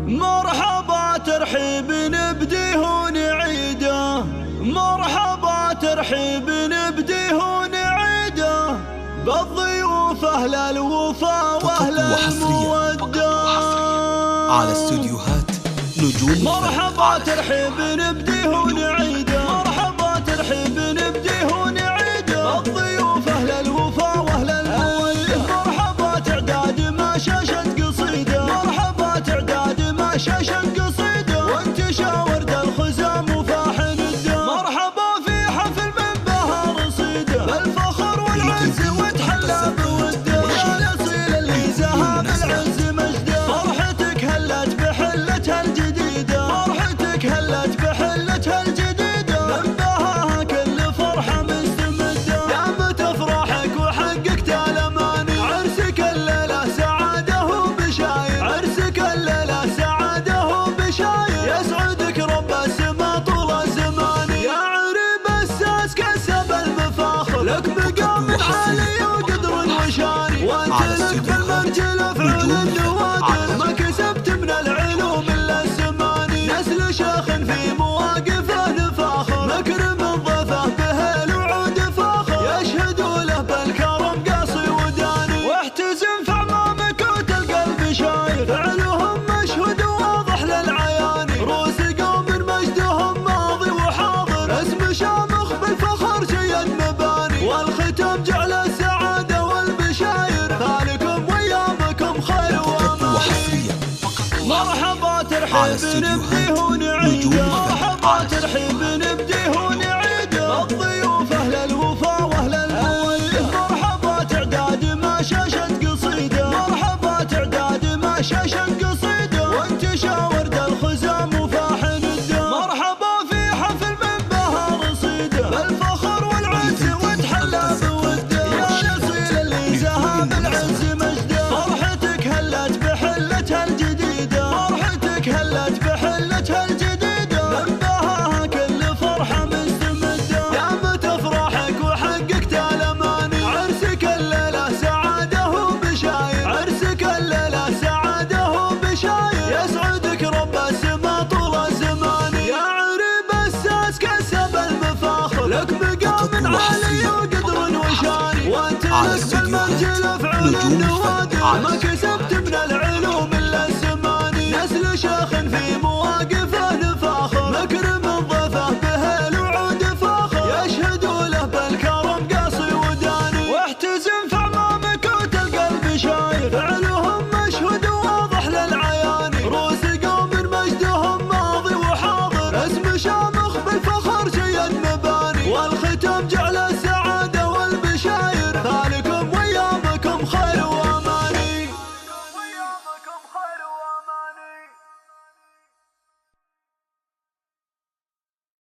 مرحبا ترحيب نبديه ونعيده، مرحبا ترحيب نبديه ونعيده بالضيوف أهل الوفا وأهل المودة. على استوديوهات نجوم. مرحبا ترحيب نبديه ونعيده، مرحبا ترحيب نبديه ونعيده بالضيوف أهل الوفا وأهل المودة. مرحبا تعداد ما شاشت قصيده، مرحبا تعداد ما شاشت قصيده وانتشى ورد الخزام وفاح نده. مرحبا في حفل من بهار صيده بالفخر والعز وتحلى بوده، يا الاصيل اللي زهى بالعز مجده. فرحتك هلت بحلتها الجديده، فرحتك هلت بحلتها الجديده من بهاها كل فرحه مستمده. يا متى افراحك وحققت الاماني، عرسك الليله سعاده وبشاير، عرسك الليله سعاده وبشاير يسعدك رب السما طول الزمان. يا عريب الساس كسب المفاخر، لك مقام عالي وقدر وشاني، وانت لك بالمرجل افعل النوادر. ما كسبت من العلوم الا الزماني، نسل شيخ في مواقفه نفاخر، مكرم ضيفه به الوعود فاخر يشهدوا له بالكرم قاصي وداني. واحتزم في عمامك وتلقى البشاير، فعلهم مشهود واضح للعياني، روس قوم مجدهم ماضي وحاضر، اسم شامخ بالفخر شيد مباني. والختام جعل السعاده والبشاير، فالكم وايامكم خير وامان. مرحبا ترحيب نبديه ونعيده، مرحبا ترحيب نبديه ونعيده بالضيوف أهل الوفا وأهل المودة. مرحبا تعداد ما شاشت قصيده، مرحبا تعداد ما شاشت قصيده وانتشى ورد الخزام وفاح نده. مرحبا في حفل من بهار صيده بالفخر والعز وتحلى بوده، يا الاصيل اللي زهى بالعز مجده. فرحتك هلت بحلتها الجديده، فرحتك هلت بحلتها الجديده من بهاها كل فرحه مستمده. يا متى افراحك وحققت الاماني، عرسك الليله سعاده وبشاير، عرسك الليله سعاده وبشاير يسعدك رب السما طول الزمان. يا عريب الساس كسب المفاخر، لك مقام عالي وقدر وشاني، وانت لك بالمرجل افعل النوادر. ما كسبت